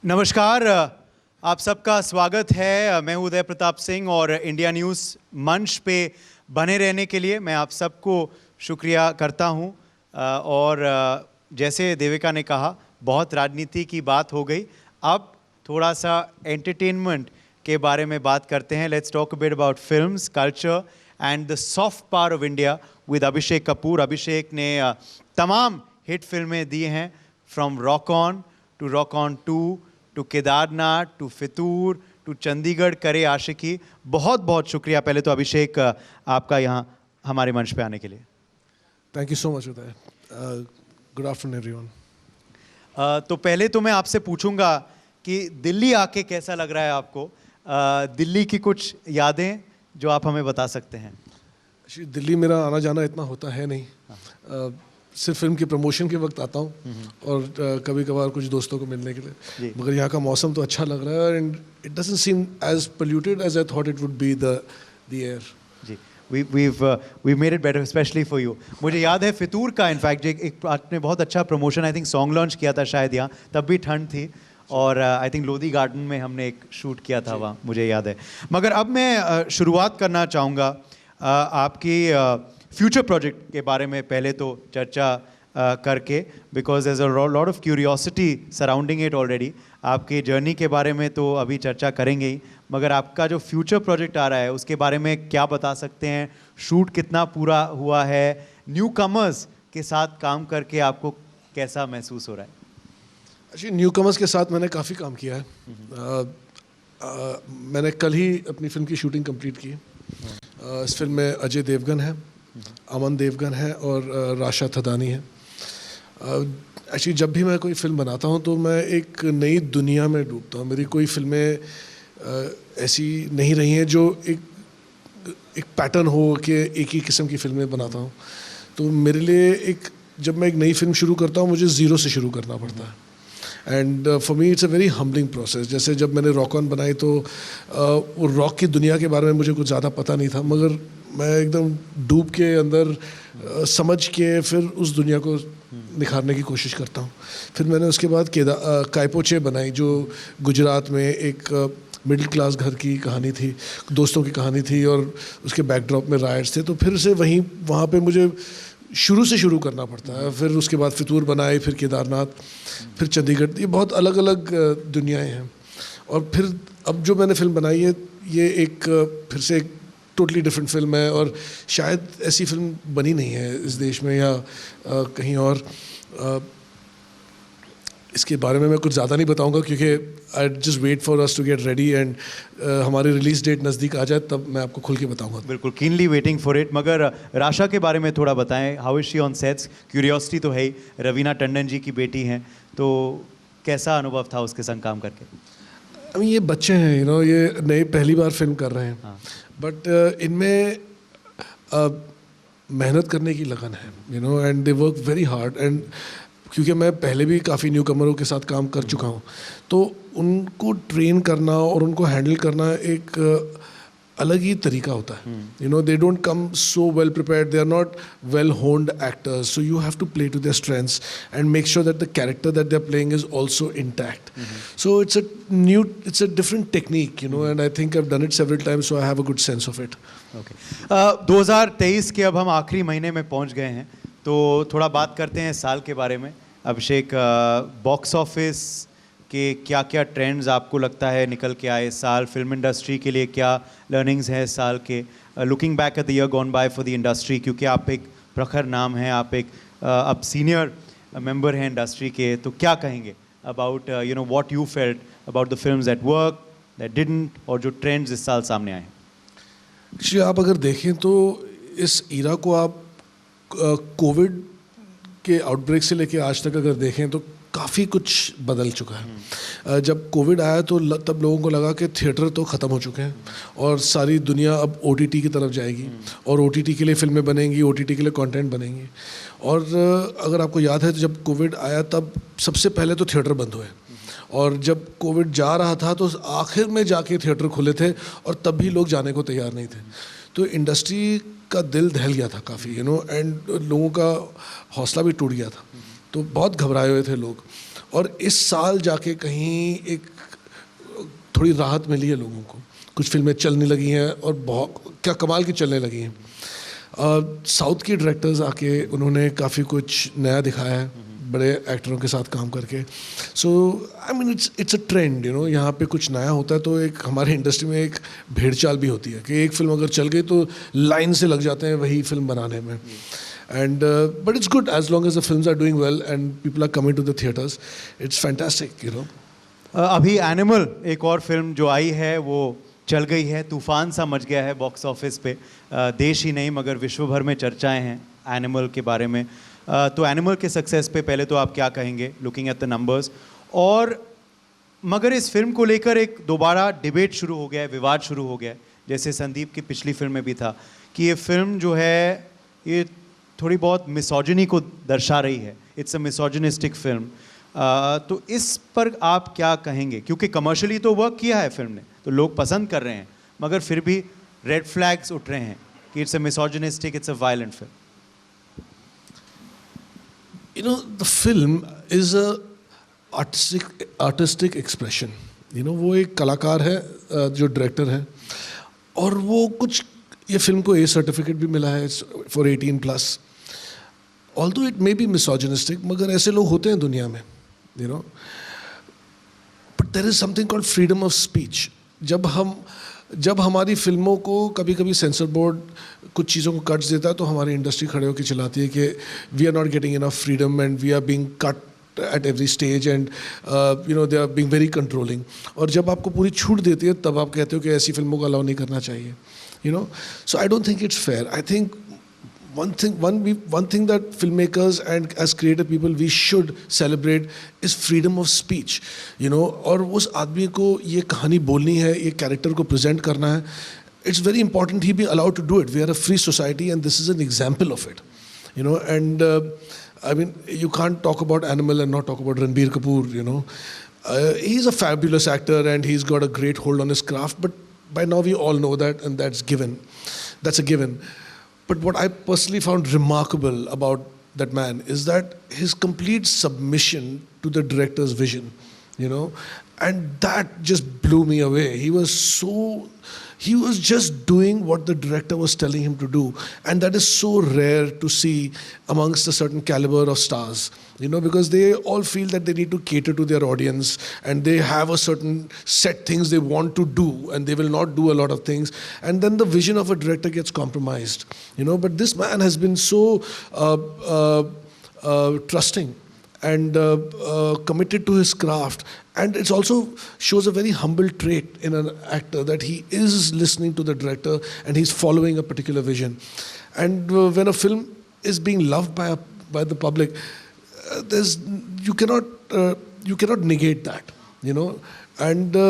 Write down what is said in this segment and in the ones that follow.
नमस्कार, आप सबका स्वागत है। मैं हूं उदय प्रताप सिंह और इंडिया न्यूज़ मंच पे बने रहने के लिए मैं आप सबको शुक्रिया करता हूं। और जैसे देविका ने कहा, बहुत राजनीति की बात हो गई, अब थोड़ा सा एंटरटेनमेंट के बारे में बात करते हैं। Let's talk a bit about films, culture and the soft power of India with Abhishek Kapoor. Abhishek ने तमाम हिट फिल्में दी हैं, from Rock On to 2 Kedarnath to Fitoor to Chandigarh Kare Aashiqui. बहुत बहुत शुक्रिया पहले तो अभिषेक आपका यहाँ हमारे मंच पे आने के लिए। Thank you so much Uday. Good afternoon everyone. तो पहले तो मैं आपसे पूछूंगा कि दिल्ली आके कैसा लग रहा है आपको? दिल्ली की कुछ यादें जो आप हमें बता सकते हैं। दिल्ली मेरा आना जाना इतना होता है नहीं, सिर्फ फिल्म के प्रमोशन के वक्त आता हूँ और कभी कभार कुछ दोस्तों को मिलने के लिए। मगर यहाँ का मौसम तो अच्छा लग रहा है and it doesn't seem as polluted as I thought it would be the air. जी, we've made it better especially for you। मुझे याद है फितूर का, इनफैक्ट एक आपने बहुत अच्छा promotion, I think song launch किया था शायद यहाँ, तब भी ठंड थी और आई थिंक लोधी गार्डन में हमने एक शूट किया था वहाँ, मुझे याद है। मगर अब मैं शुरुआत करना चाहूँगा आपकी फ्यूचर प्रोजेक्ट के बारे में पहले तो चर्चा करके, because there is a lot of curiosity surrounding it already. आपकी जर्नी के बारे में तो अभी चर्चा करेंगे ही, मगर आपका जो फ्यूचर प्रोजेक्ट आ रहा है उसके बारे में क्या बता सकते हैं? शूट कितना पूरा हुआ है? न्यू कमर्स के साथ काम करके आपको कैसा महसूस हो रहा है? अच्छा, न्यू कमर्स के साथ मैंने काफ़ी काम किया है। मैंने कल ही अपनी फिल्म की शूटिंग कंप्लीट की। इस फिल्म में अजय देवगन है, अमन देवगन है और राशा थदानी है। एक्चुअली जब भी मैं कोई फिल्म बनाता हूँ तो मैं एक नई दुनिया में डूबता हूँ। मेरी कोई फिल्में ऐसी नहीं रही हैं जो एक पैटर्न हो कि एक ही किस्म की फिल्में बनाता हूँ। तो मेरे लिए जब मैं एक नई फिल्म शुरू करता हूँ मुझे ज़ीरो से शुरू करना पड़ता है। And for me it's a very humbling process. जैसे जब मैंने रॉक ऑन बनाई तो वो रॉक की दुनिया के बारे में मुझे कुछ ज़्यादा पता नहीं था, मगर मैं एकदम डूब के अंदर समझ के फिर उस दुनिया को निखारने की कोशिश करता हूँ। फिर मैंने उसके बाद कायपोचे बनाई, जो गुजरात में एक मिडिल क्लास घर की कहानी थी, दोस्तों की कहानी थी और उसके बैकड्रॉप में राइट्स थे। तो फिर से वहाँ पे मुझे शुरू से शुरू करना पड़ता है। फिर उसके बाद फितूर बनाई, फिर केदारनाथ, फिर चंडीगढ़। ये बहुत अलग अलग दुनियाएं हैं। और फिर अब जो मैंने फिल्म बनाई है ये फिर से एक टोटली डिफरेंट फिल्म है और शायद ऐसी फिल्म बनी नहीं है इस देश में या कहीं और। इसके बारे में मैं कुछ ज़्यादा नहीं बताऊंगा क्योंकि I just wait for us to get ready and हमारी रिलीज डेट नज़दीक आ जाए तब मैं आपको खुल के बताऊंगा। बिल्कुल, कीनली वेटिंग फॉर इट। मगर राशा के बारे में थोड़ा बताएं, how is she on sets? Curiosity तो है ही, रवीना टंडन जी की बेटी हैं, तो कैसा अनुभव था उसके संग काम करके? अभी ये बच्चे हैं, ये नई पहली बार फिल्म कर रहे हैं, बट इनमें मेहनत करने की लगन है, and they work very hard. And क्योंकि मैं पहले भी काफ़ी न्यू कमरों के साथ काम कर चुका हूँ, तो उनको ट्रेन करना और उनको हैंडल करना एक अलग ही तरीका होता है। They don't come so well prepared, they are not well honed actors, so you have to play to their strengths and make sure that the character that they are playing is also intact. So it's a different technique, and I think I have done it several times, so I have a good sense of it. Okay, 2023 के अब हम आखिरी महीने में पहुंच गए हैं, तो थोड़ा बात करते हैं साल के बारे में। अभिषेक, बॉक्स ऑफिस के क्या क्या ट्रेंड्स आपको लगता है निकल के आए साल? फिल्म इंडस्ट्री के लिए क्या लर्निंग्स हैं साल के? Looking back at the year gone by for the industry, क्योंकि आप एक प्रखर नाम हैं, आप एक अब सीनियर मेंबर हैं इंडस्ट्री के, तो क्या कहेंगे about what you felt about the films that work, that didn't, और जो ट्रेंड्स इस साल सामने आए हैं? एक्चुअली आप अगर देखें तो इस ईरा को आप कोविड के आउटब्रेक से लेके आज तक अगर देखें तो काफ़ी कुछ बदल चुका है। जब कोविड आया तो तब लोगों को लगा कि थिएटर तो ख़त्म हो चुके हैं और सारी दुनिया अब ओटीटी की तरफ जाएगी और ओटीटी के लिए फिल्में बनेंगी, ओटीटी के लिए कंटेंट बनेंगी। और अगर आपको याद है तो जब कोविड आया तब सबसे पहले तो थिएटर बंद हुए, और जब कोविड जा रहा था तो आखिर में जाके थिएटर खुले थे और तब भी लोग जाने को तैयार नहीं थे। तो इंडस्ट्री का दिल दहल गया था काफ़ी, एंड लोगों का हौसला भी टूट गया था, तो बहुत घबराए हुए थे लोग। और इस साल जाके कहीं एक थोड़ी राहत मिली है लोगों को, कुछ फिल्में चलने लगी हैं और बहुत क्या कमाल की चलने लगी हैं। साउथ के डायरेक्टर्स आके उन्होंने काफ़ी कुछ नया दिखाया है बड़े एक्टरों के साथ काम करके। So I mean it's a trend, you know, यहाँ पे कुछ नया होता है तो एक हमारे इंडस्ट्री में एक भेड़चाल भी होती है कि एक फिल्म अगर चल गई तो लाइन से लग जाते हैं वही फिल्म बनाने में। And but it's good as long as the films are doing well and people are coming to the theatres, it's fantastic, you know. अभी एनिमल एक और फिल्म जो आई है वो चल गई है, तूफान सा मच गया है बॉक्स ऑफिस पे। देश ही नहीं मगर विश्व भर में चर्चाएं हैं एनिमल के बारे में। तो एनिमल के सक्सेस पे पहले तो आप क्या कहेंगे लुकिंग एट द नंबर्स? और मगर इस फिल्म को लेकर एक दोबारा डिबेट शुरू हो गया है, विवाद शुरू हो गया है, जैसे संदीप की पिछली फिल्म में भी था कि ये फिल्म जो है ये थोड़ी बहुत मिसोजिनी को दर्शा रही है, इट्स अ मिसोजिनिस्टिक फिल्म। तो इस पर आप क्या कहेंगे? क्योंकि कमर्शियली तो वर्क किया है फिल्म ने, तो लोग पसंद कर रहे हैं, मगर फिर भी रेड फ्लैग्स उठ रहे हैं कि it's a misogynistic, it's a violent film. You know, the film is a artistic expression. You know, वो एक कलाकार है जो डायरेक्टर है, और वो कुछ ये फिल्म को ए सर्टिफिकेट भी मिला है for 18+. Although it may be misogynistic, मगर ऐसे लोग होते हैं दुनिया में, you know. But there is something called freedom of speech. जब हमारी फिल्मों को कभी कभी सेंसर बोर्ड कुछ चीज़ों को कट्स देता है तो हमारी इंडस्ट्री खड़े होकर चिल्लाती है कि we are not getting enough freedom and we are being cut at every stage and you know they are being very controlling. और जब आपको पूरी छूट देती है तब आप कहते हो कि ऐसी फिल्मों को अलाउ नहीं करना चाहिए, you know. So I don't think it's fair. I think one thing that filmmakers and as creative people we should celebrate is freedom of speech, you know. और उस आदमी को ये कहानी बोलनी है, ये कैरेक्टर को प्रेजेंट करना है, it's very important he be allowed to do it. We are a free society and this is an example of it, you know. And I mean, you can't talk about Animal and not talk about Ranbir Kapoor, you know. He's a fabulous actor and he's got a great hold on his craft, but by now we all know that, and that's a given. But what I personally found remarkable about that man is that his complete submission to the director's vision, you know, and that just blew me away. He was just doing what the director was telling him to do, and that is so rare to see amongst a certain caliber of stars, you know, because they all feel that they need to cater to their audience and they have a certain set things they want to do and they will not do a lot of things, and then the vision of a director gets compromised, you know. But this man has been so trusting and committed to his craft, and it also shows a very humble trait in an actor that he is listening to the director and he's following a particular vision. And when a film is being loved by the public, you cannot negate that, you know. And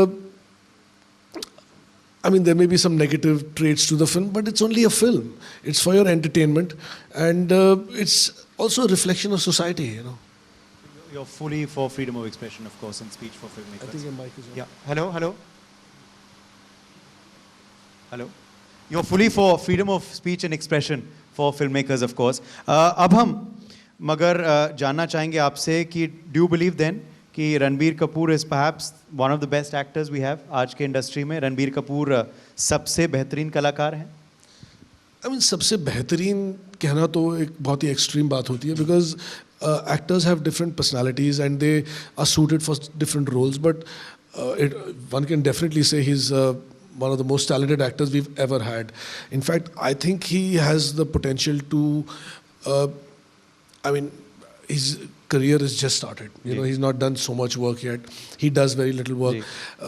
I mean, there may be some negative traits to the film, but it's only a film. It's for your entertainment, and it's also a reflection of society, you know. You're fully for freedom of expression, of course, and speech for filmmakers. I think your mic is on. Yeah. Hello. You're fully for freedom of speech and expression for filmmakers, of course. अब हम मगर जानना चाहेंगे आपसे कि do you believe then कि Ranbir Kapoor is perhaps one of the best actors we have आज के इंडस्ट्री में? रणबीर कपूर सबसे बेहतरीन कलाकार हैं? I mean, सबसे बेहतरीन कहना तो एक बहुत ही एक्सट्रीम बात होती है, because actors have different personalities and they are suited for different roles, but one can definitely say he's one of the most talented actors we've ever had. In fact, I think he has the potential to I mean, his career has just started, you know. He's not done so much work yet, he does very little work,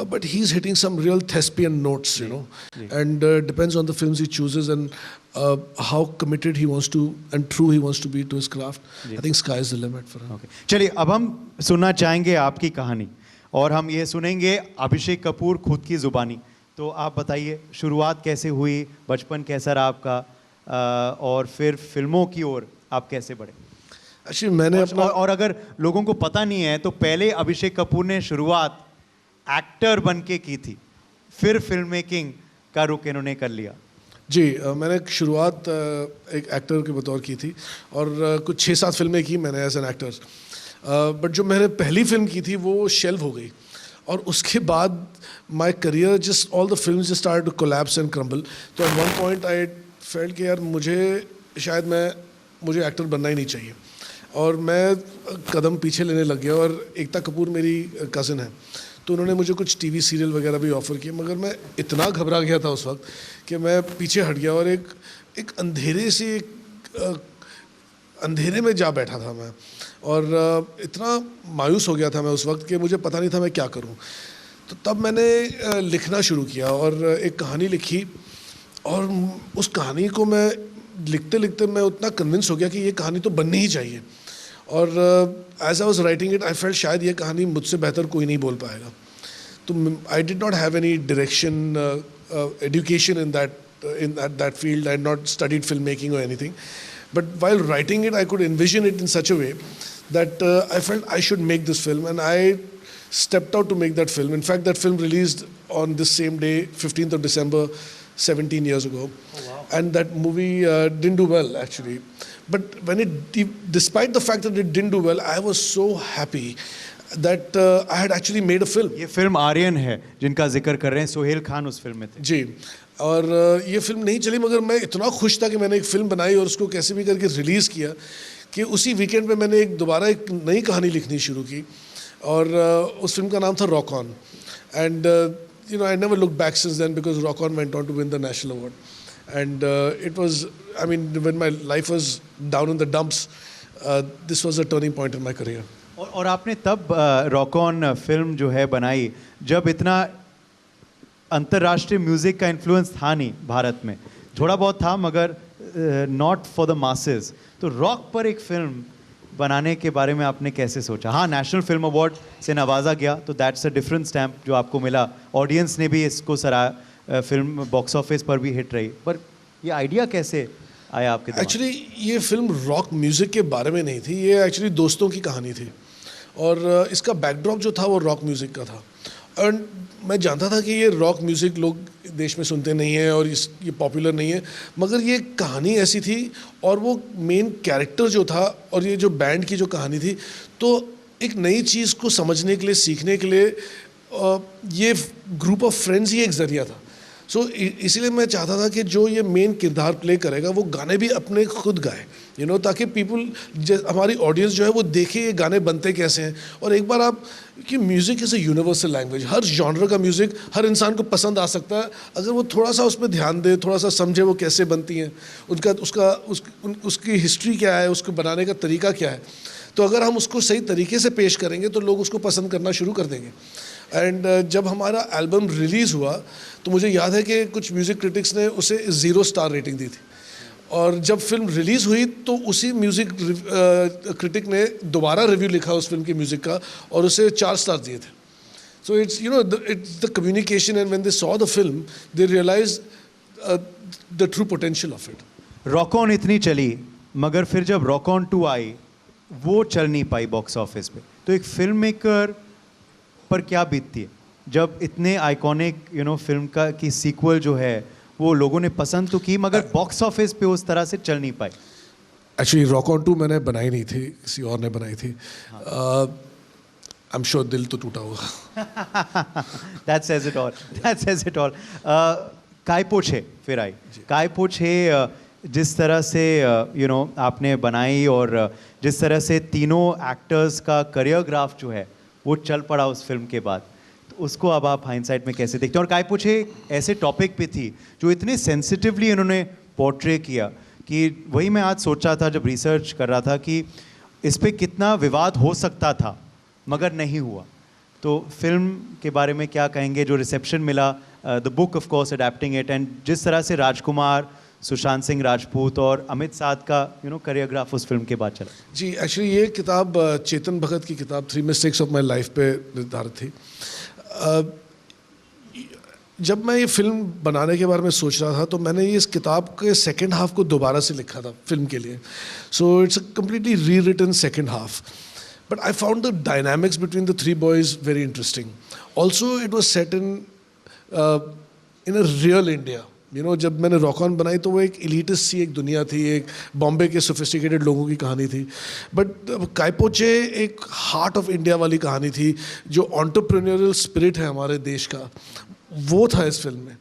but he's hitting some real thespian notes, you know. And depends on the films he chooses and how committed he wants to and true he wants to be to his craft. I think sky is the limit for him. Okay. चलिए अब हम सुनना चाहेंगे आपकी कहानी, और हम ये सुनेंगे अभिषेक कपूर खुद की ज़ुबानी. तो आप बताइए शुरुआत कैसे हुई, बचपन कैसा रहा आपका, और फिर फिल्मों की ओर आप कैसे बढ़े? Actually, मैंने अपना और अगर लोगों को पता नहीं है तो पहले अभिषेक कपूर ने शुरुआत एक्टर बन के की थी, फिर फिल्म मेकिंग का रुख इन्होंने कर लिया. जी, मैंने शुरुआत एक एक्टर के बतौर की थी और कुछ 6-7 फिल्में की मैंने एज एन एक्टर. बट जो मैंने पहली फिल्म की थी वो शेल्व हो गई, और उसके बाद my career just all the film just start to collapse and crumble. तो at one point I felt कि यार मुझे एक्टर बनना ही नहीं चाहिए, और मैं कदम पीछे लेने लग गया. और एकता कपूर मेरी कज़न है, तो उन्होंने मुझे कुछ टीवी सीरियल वगैरह भी ऑफ़र किए, मगर मैं इतना घबरा गया था उस वक्त कि मैं पीछे हट गया और एक अंधेरे में जा बैठा था मैं, और इतना मायूस हो गया था मैं उस वक्त कि मुझे पता नहीं था मैं क्या करूं. तो तब मैंने लिखना शुरू किया और एक कहानी लिखी, और उस कहानी को मैं लिखते लिखते मैं उतना कन्विंस हो गया कि ये कहानी तो बननी ही चाहिए. और as I was writing it I felt शायद ये कहानी मुझसे बेहतर कोई नहीं बोल पाएगा. तो आई did not have any direction education in that field. I had not studied film making और anything, but while writing it I could envision it in such a way that I felt I should make this film, and I stepped out to make that film. In fact, that film released on this same day, 15th of December, 17 years ago. Oh, wow. And that movie didn't do well actually, but despite the fact that it didn't do well, I was so happy that I had actually made a film. ये film Aryan है जिनका जिक्र कर रहे हैं, सोहेल खान उस film में थे जी. और ये फिल्म नहीं चली, मगर मैं इतना खुश था कि मैंने एक फ़िल्म बनाई और उसको कैसे भी करके रिलीज़ किया कि उसी वीकेंड पे मैंने दोबारा एक नई कहानी लिखनी शुरू की. और उस फिल्म का नाम था Rock On. And I never look back since then, because Rock On went on to win the national award. And it was, I mean, when my life was down in the dumps, this was a turning point in my career. और आपने तब rock on film जो है बनाई जब इतना अंतर्राष्ट्रीय music का इन्फ्लुएंस था नहीं भारत में, थोड़ा बहुत था मगर नॉट फॉर द मासेस. तो रॉक पर एक फिल्म बनाने के बारे में आपने कैसे सोचा? हाँ, नेशनल फिल्म अवार्ड से नवाजा गया, तो दैट्स अ डिफरेंट स्टैम्प जो आपको मिला. ऑडियंस ने भी इसको सराहा, फिल्म बॉक्स ऑफिस पर भी हिट रही. पर ये आइडिया कैसे आया आपके दिमाग? एक्चुअली ये फिल्म रॉक म्यूज़िक के बारे में नहीं थी, ये एक्चुअली दोस्तों की कहानी थी, और इसका बैकड्रॉप जो था वो रॉक म्यूज़िक का था. और मैं जानता था कि ये रॉक म्यूज़िक लोग देश में सुनते नहीं हैं और ये पॉपुलर नहीं है, मगर ये कहानी ऐसी थी और वो मेन कैरेक्टर जो था और ये जो बैंड की जो कहानी थी, तो एक नई चीज़ को समझने के लिए, सीखने के लिए ये ग्रुप ऑफ फ्रेंड्स ही एक ज़रिया था. सो इसीलिए मैं चाहता था कि जो ये मेन किरदार प्ले करेगा वो गाने भी अपने खुद गाए, ताकि हमारी ऑडियंस जो है वो देखे ये गाने बनते कैसे हैं. और एक बार आप कि music is a universal language, her genre का म्यूज़िक हर इंसान को पसंद आ सकता है अगर वो थोड़ा सा उस पर ध्यान दे, थोड़ा सा समझे वो कैसे बनती हैं, उसकी हिस्ट्री क्या है, उसको बनाने का तरीका क्या है. तो अगर हम उसको सही तरीके से पेश करेंगे तो लोग उसको पसंद करना शुरू कर देंगे. एंड जब हमारा एल्बम रिलीज़ हुआ तो मुझे याद है कि कुछ म्यूज़िक क्रिटिक्स ने उसे 0 स्टार रेटिंग दी थी, और जब फिल्म रिलीज़ हुई तो उसी म्यूज़िक क्रिटिक ने दोबारा रिव्यू लिखा उस फिल्म की म्यूज़िक का और उसे 4 स्टार दिए थे. So it's the communication, and when they saw the film they realise the true potential of it. Rock On इतनी चली, मगर फिर जब रॉक ऑन 2 आई वो चल नहीं पाई बॉक्स ऑफिस पे. तो एक फिल्म मेकर पर क्या बीतती है जब इतने आइकॉनिक फिल्म की सीक्वल जो है वो लोगों ने पसंद तो की मगर बॉक्स ऑफिस पे उस तरह से चल नहीं पाई? एक्चुअली रॉक ऑन 2 मैंने बनाई नहीं थी, किसी और ने बनाई थी. आई एम श्योर दिल तो टूटा होगा. That says it all. That says it all. काय पोछे फिर आई. काय पोछे जिस तरह से आपने बनाई और जिस तरह से तीनों एक्टर्स का करियोग्राफ जो है वो चल पड़ा उस फिल्म के बाद, तो उसको अब आप हाइंडसाइट में कैसे देखते हैं? और काय पूछे ऐसे टॉपिक पे थी जो इतने सेंसिटिवली इन्होंने पोर्ट्रे किया कि वही मैं आज सोच रहा था जब रिसर्च कर रहा था कि इस पे कितना विवाद हो सकता था मगर नहीं हुआ. तो फिल्म के बारे में क्या कहेंगे? जो रिसेप्शन मिला, the book of course adapting it, and जिस तरह से राजकुमार, सुशांत सिंह राजपूत और अमित साध का करियोग्राफ उस फिल्म के बाद चला. जी, एक्चुअली ये किताब चेतन भगत की किताब 3 मिस्टेक्स ऑफ माई लाइफ पे निर्धारित थी. जब मैं ये फिल्म बनाने के बारे में सोच रहा था तो मैंने इस किताब के सेकेंड हाफ को दोबारा से लिखा था फिल्म के लिए. So it's a completely rewritten second half, but I found the dynamics between the 3 boys very interesting. Also it was set in a real India, जब मैंने रॉक ऑन बनाई तो वो एक एलिटिस्ट सी एक दुनिया थी, एक बॉम्बे के सोफिस्टिकेटेड लोगों की कहानी थी। बट कायपोचे एक हार्ट ऑफ इंडिया वाली कहानी थी, जो एंटरप्रेन्योरियल स्पिरिट है हमारे देश का, वो था इस फिल्म में,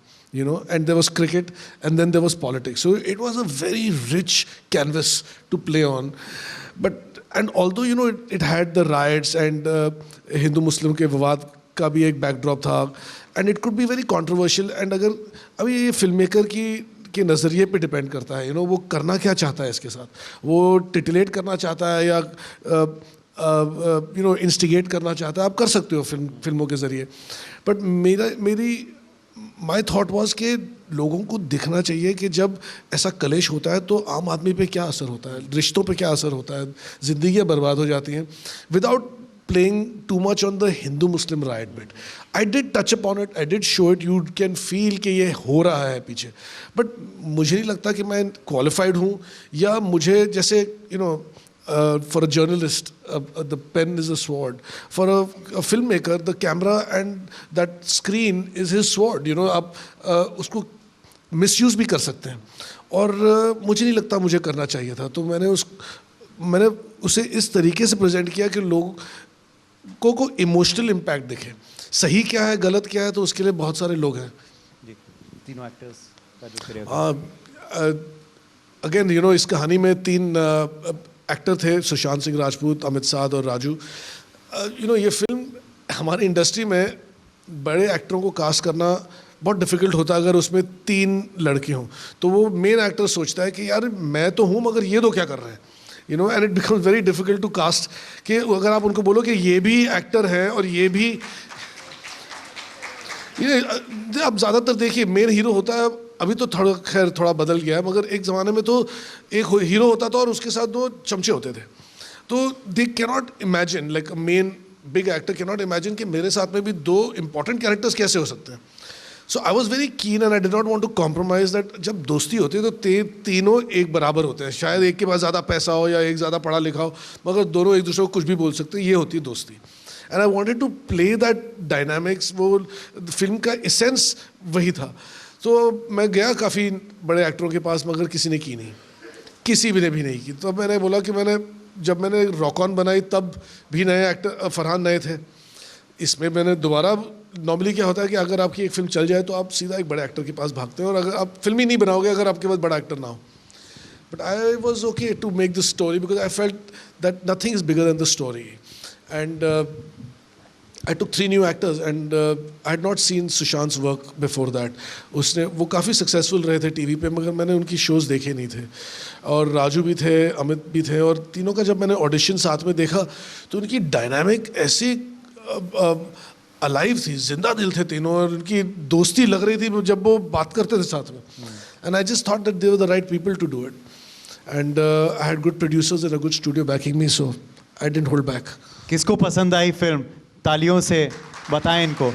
and there was cricket and then there was politics. So it was a very rich canvas to play on. And although, it had the riots and Hindu-Muslim के विवाद का भी एक backdrop था, and it could be very controversial. And अगर अभी ये filmmaker के नज़रिए पे डिपेंड करता है, वो करना क्या चाहता है इसके साथ, वो टिटिलेट करना चाहता है या इंस्टिगेट करना चाहता है, आप कर सकते हो फिल्मों के ज़रिए। बट माई थॉट वॉज कि लोगों को दिखना चाहिए कि जब ऐसा कलेश होता है तो आम आदमी पे क्या असर होता है, रिश्तों पे क्या असर होता है, ज़िंदगियाँ बर्बाद हो जाती हैं, without playing too much on the Hindu Muslim right bit. I did touch upon it, I did show it, you can feel कि ये हो रहा है पीछे, बट मुझे नहीं लगता कि मैं क्वालिफाइड हूँ, या मुझे जैसे for a journalist, the pen is a sword. For a filmmaker, the camera and that screen is his sword. आप उसको misuse भी कर सकते हैं, और मुझे नहीं लगता मुझे करना चाहिए था। तो मैंने उसे इस तरीके से प्रेजेंट किया कि लोगों को इमोशनल इम्पैक्ट दिखे। सही क्या है, गलत क्या है, तो उसके लिए बहुत सारे लोग हैं। तीनों एक्टर्स का जो अगेन इस कहानी में 3 एक्टर थे, सुशांत सिंह राजपूत, अमित साध और राजू। ये फिल्म हमारी इंडस्ट्री में बड़े एक्टरों को कास्ट करना बहुत डिफ़िकल्ट होता है अगर उसमें 3 लड़के हों। तो वो मेन एक्टर सोचता है कि यार मैं तो हूँ मगर ये 2 क्या कर रहे हैं, and it becomes very difficult to cast. कि अगर आप उनको बोलो कि ये भी एक्टर है और ये भी, आप ज़्यादातर देखिए मेन हीरो होता है, अभी तो थोड़ा बदल गया है, मगर एक ज़माने में तो एक हीरो होता था और उसके साथ 2 चमचे होते थे। तो they cannot imagine, like a main big actor cannot imagine कि मेरे साथ में भी 2 इंपॉर्टेंट कैरेक्टर्स कैसे हो सकते हैं। So I was very keen and I did not want to compromise that. जब दोस्ती होती है तो तीनों एक बराबर होते हैं, शायद एक के पास ज़्यादा पैसा हो या एक ज़्यादा पढ़ा लिखा हो, मगर दोनों एक दूसरे को कुछ भी बोल सकते हैं, ये होती है दोस्ती। And I wanted to play that dynamics, वो फिल्म का एसेंस वही था। तो मैं गया काफ़ी बड़े एक्टरों के पास, मगर किसी ने की नहीं, किसी भी ने भी नहीं की। तो मैंने बोला कि जब मैंने रॉक ऑन बनाई तब भी नए एक्टर फरहान नए थे, इसमें मैंने दोबारा, नॉर्मली क्या होता है कि अगर आपकी एक फिल्म चल जाए तो आप सीधा एक बड़े एक्टर के पास भागते हैं, और अगर आप फिल्म ही नहीं बनाओगे अगर आपके पास बड़ा एक्टर ना हो। But I was okay to make this story because I felt that nothing is bigger than the story. And I took 3 new actors and I had not seen Sushant's work before that. वो काफ़ी successful रहे थे TV पे, मगर मैंने उनकी shows देखे नहीं थे। और राजू भी थे, अमित भी थे, और तीनों का जब मैंने ऑडिशन साथ में देखा तो उनकी डायनामिक ऐसी अलाइव थी, जिंदा दिल थे तीनों, और उनकी दोस्ती लग रही थी जब वो बात करते थे साथ में। And I just thought that they were the right people to do it, and I had good producers and a good studio backing me, so I didn't hold back. किसको पसंद आई फिल्म? तालियों से बताएं इनको।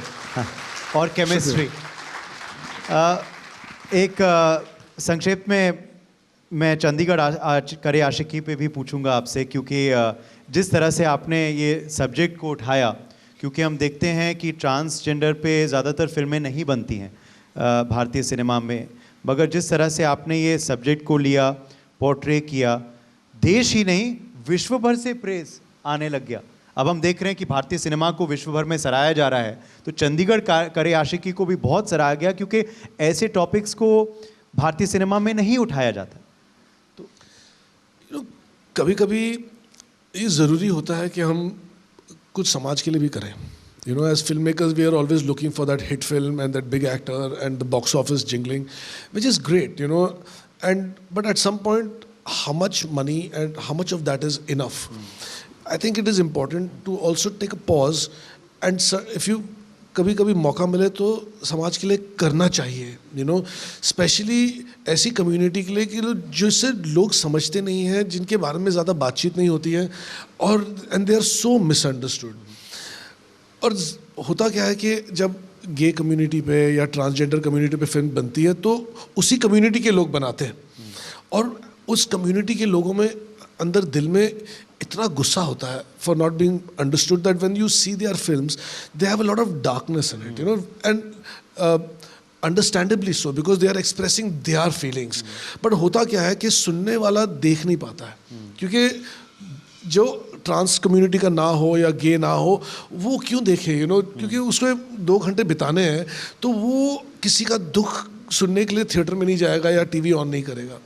और केमिस्ट्री एक संक्षेप में मैं चंडीगढ़ करे आशिकी पे भी पूछूंगा आपसे, क्योंकि जिस तरह से आपने ये सब्जेक्ट को उठाया, क्योंकि हम देखते हैं कि ट्रांसजेंडर पे ज़्यादातर फिल्में नहीं बनती हैं भारतीय सिनेमा में, मगर जिस तरह से आपने ये सब्जेक्ट को लिया, पोर्ट्रे किया, देश ही नहीं विश्व भर से प्रेज आने लग गया। अब हम देख रहे हैं कि भारतीय सिनेमा को विश्व भर में सराहा जा रहा है, तो चंडीगढ़ करे आशिकी को भी बहुत सराहा गया, क्योंकि ऐसे टॉपिक्स को भारतीय सिनेमा में नहीं उठाया जाता। तो कभी कभी ये ज़रूरी होता है कि हम कुछ समाज के लिए भी करें। As filmmakers, we are always looking for that hit film and that big actor and the box office jingling, which is great, but at some point, how much money and how much of that is enough? I think it is important to also take a pause and if you कभी कभी मौका मिले तो समाज के लिए करना चाहिए, स्पेशली ऐसी कम्युनिटी के लिए कि जिससे लोग समझते नहीं हैं, जिनके बारे में ज़्यादा बातचीत नहीं होती है, और and they are so misunderstood. और होता क्या है कि जब गे कम्युनिटी पे या ट्रांसजेंडर कम्युनिटी पे फिल्म बनती है तो उसी कम्युनिटी के लोग बनाते हैं, और उस कम्युनिटी के लोगों में अंदर दिल में इतना गुस्सा होता है for not being understood that when you see their films they have a lot of darkness in it, and understandably so, because they are expressing their feelings. But होता क्या है कि सुनने वाला देख नहीं पाता है, क्योंकि जो ट्रांस कम्युनिटी का ना हो या गे ना हो, वो क्यों देखे, क्योंकि उसमें 2 घंटे बिताने हैं, तो वो किसी का दुख सुनने के लिए थिएटर में नहीं जाएगा या टीवी ऑन नहीं करेगा.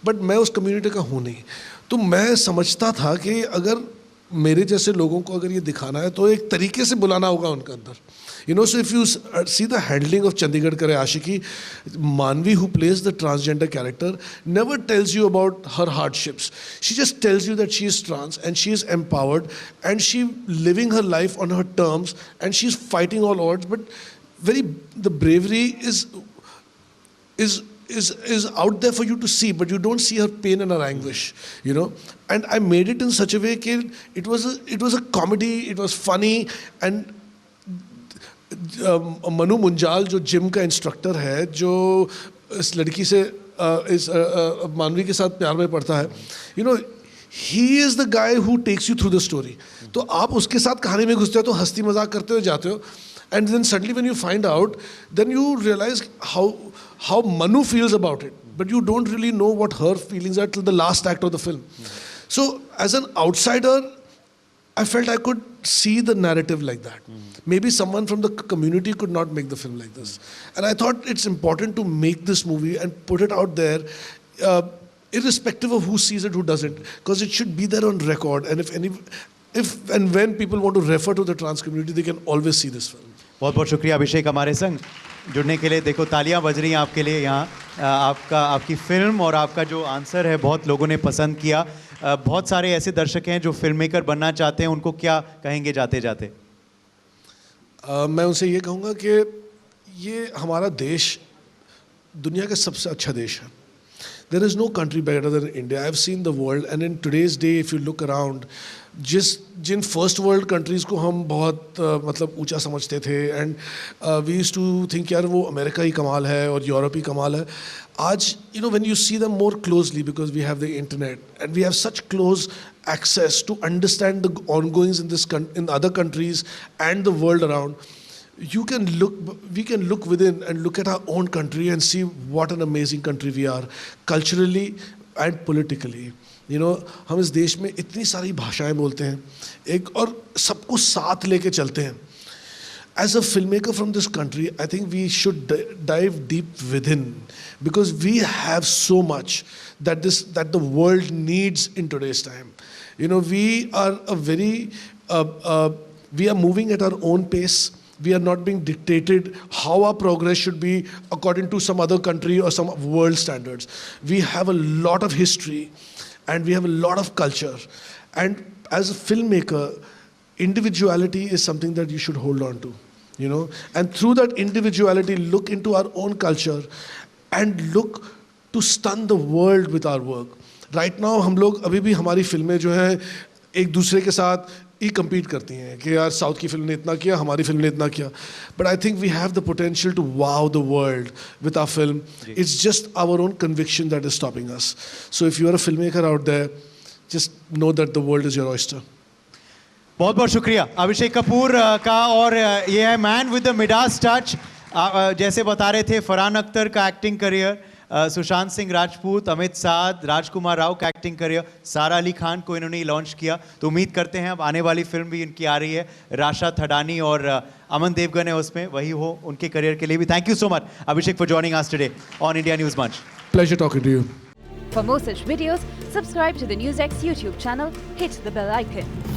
बट मैं उस कम्युनिटी का हूँ नहीं, तो मैं समझता था कि अगर मेरे जैसे लोगों को अगर ये दिखाना है तो एक तरीके से बुलाना होगा उनके अंदर. So if you see the handling of Chandigarh Kare Aashiki, Manvi, who plays the transgender character, never tells you about her hardships. She just tells you that she is trans and she is empowered and she living her life on her terms and she's fighting all odds. But the bravery is out there for you to see, but you don't see her pain and her anguish. And I made it in such a way that it was a comedy, it was funny, and Manu Munjal जो gym का instructor है, जो इस लड़की से इस मानवी के साथ प्यार में पड़ता है, he is the guy who takes you through the story. तो आप उसके साथ कहानी में घुसते हो तो हंसती मजाक करते हुए जाते हो, and then suddenly when you find out, then you realise how Manu feels about it, but you don't really know what her feelings are till the last act of the film. So as an outsider, I felt I could see the narrative like that. Maybe someone from the community could not make the film like this. And I thought it's important to make this movie and put it out there, irrespective of who sees it, who doesn't, because it should be there on record. And if and when people want to refer to the trans community, they can always see this film. बहुत बहुत शुक्रिया अभिषेक हमारे संग जुड़ने के लिए. देखो तालियां बज रही हैं आपके लिए यहाँ. आपकी फिल्म और आपका जो आंसर है बहुत लोगों ने पसंद किया. बहुत सारे ऐसे दर्शक हैं जो फिल्म मेकर बनना चाहते हैं, उनको क्या कहेंगे जाते जाते? मैं उनसे ये कहूँगा कि ये हमारा देश दुनिया का सबसे अच्छा देश है. There is no country better than India. I've seen the world, and in today's day, if you look around, जिन फर्स्ट वर्ल्ड कंट्रीज़ को हम बहुत मतलब ऊंचा समझते थे, and we used to think यार वो अमेरिका ही कमाल है और यूरोप ही कमाल है. आज when you see them more closely, because we have the internet and we have such close access to understand the ongoings in other countries and the world around, we can look within and look at our own country and see what an amazing country we are, culturally and politically. हम इस देश में इतनी सारी भाषाएं बोलते हैं एक, और सबको साथ लेके चलते हैं. As a filmmaker from this country, I think we should dive deep within, because we have so much that the world needs in today's time. We are moving at our own pace. We are not being dictated how our progress should be according to some other country or some world standards. We have a lot of history and we have a lot of culture. And as a filmmaker, individuality is something that you should hold on to. And through that individuality, look into our own culture and look to stun the world with our work. Right now, हम लोग अभी भी हमारी फिल्में जो हैं एक दूसरे के साथ ही compete करती हैं कि यार साउथ की फिल्म ने इतना किया, हमारी फिल्म ने इतना किया. But I think we have the potential to wow the world with our film. It's just our own conviction that is stopping us. So if you are a filmmaker out there, just know that the world is your oyster. बहुत बहुत शुक्रिया अभिषेक कपूर का. और ये है man with the Midas touch. जैसे बता रहे थे, फरहान अख्तर का एक्टिंग करियर, सुशांत सिंह राजपूत, अमित साध, राजकुमार राव का एक्टिंग करियर, सारा अली खान को इन्होंने लॉन्च किया. तो उम्मीद करते हैं अब आने वाली फिल्म भी इनकी आ रही है, राशा थडानी और अमन देवगन है उसमें, वही हो उनके करियर के लिए भी. Thank you so much Abhishek for joining us today on India news मंच. Pleasure talking to you. For more such videos, subscribe to the NewsX YouTube channel, hit the bell icon.